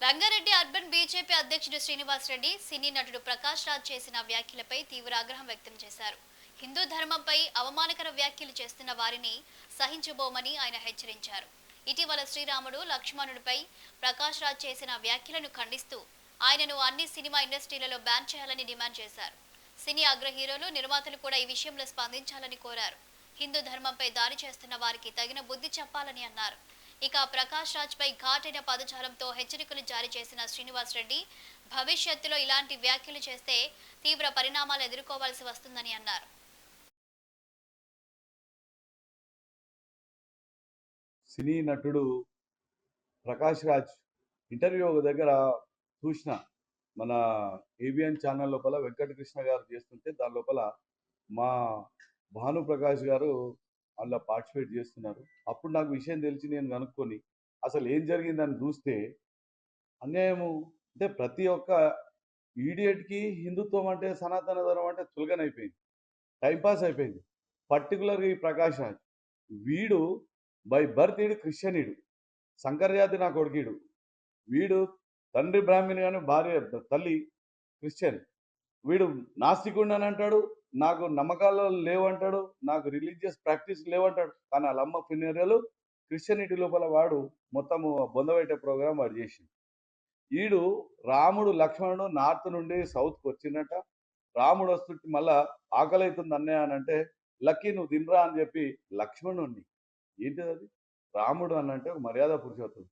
Rangareddy urban BJP అధ్యక్షుడు శ్రీనివాస్ రెడ్డి సినీ నటుడు ప్రకాష్ రాజ్ చేసిన వ్యాఖ్యలపై తీవ్ర ఆగ్రహం వ్యక్తం చేశారు. హిందూ ధర్మంపై అవమానకర వ్యాఖ్యలు చేస్తున్న వారిని సహించబోమని ఆయన హెచ్చరించారు. ఇటీవల శ్రీరాముడు లక్ష్మణుడిపై ప్రకాష్ రాజ్ చేసిన వ్యాఖ్యలను ఖండిస్తూ ఆయనను అన్ని సినిమా ఇండస్ట్రీలలో బ్యాన్ చేయాలని డిమాండ్ చేశారు. సినీ అగ్ర హీరోలు, నిర్మాతలు కూడా ఈ విషయంలో స్పందించాలని కోరారు. హిందూ ధర్మంపై దాడి చేస్తున్న వారికి తగిన బుద్ధి చెప్పాలని అన్నారు. ఇక ప్రకాష్ రాజ్ పై ఘాటైన పదజాలంతో హెచ్చరికలు జారీ చేసిన శ్రీనివాస్ రెడ్డి భవిష్యత్తులో ఇలాంటి వ్యాఖ్యలు చేస్తే తీవ్ర పరిణామాలు ఎదుర్కోవాల్సి వస్తుందని అన్నారు. సినీ నటుడు ప్రకాష్ రాజ్ ఇంటర్వ్యూ ఒక దగ్గర చూసిన మన ఏబిఎన్ ఛానల్ లోపల వెంకటకృష్ణ గారు చేస్తుంటే దాని లోపల మా భానుప్రకాష్ గారు అందులో పార్టిసిపేట్ చేస్తున్నారు. అప్పుడు నాకు విషయం తెలిసి నేను కనుక్కొని అసలు ఏం జరిగిందని చూస్తే అన్యాయము అంటే ప్రతి ఒక్క ఈడియట్కి హిందుత్వం అంటే సనాతన ధర్మం అంటే చులకనైపోయింది, టైంపాస్ అయిపోయింది. పర్టికులర్గా ఈ ప్రకాష్ రాజ్ వీడు బై బర్త్ వీడు క్రిస్టియనీడు, శంకరజాతి నా కొడుకీడు. వీడు తండ్రి బ్రాహ్మణి కానీ భార్య తల్లి క్రిస్టియన్. వీడు నాస్తికుడు అని అంటాడు, నాకు నమ్మకాలు లేవంటాడు, నాకు రిలీజియస్ ప్రాక్టీస్ లేవంటాడు. కానీ వాళ్ళమ్మ ఫినరియలు క్రిస్టియనిటీ లోపల వాడు మొత్తము బొందబెట్టే ప్రోగ్రాం వాడు చేసింది. వీడు రాముడు లక్ష్మణుడు నార్త్ నుండి సౌత్కి వచ్చిందట. రాముడు వస్తుంటే మళ్ళా ఆకలి అవుతుంది అన్నయ్య అని అంటే లక్కీ నువ్వు తినరా అని చెప్పి లక్ష్మణుడిని ఏంటిది అది రాముడు అని అంటే ఒక మర్యాద పురుషోత్తుడు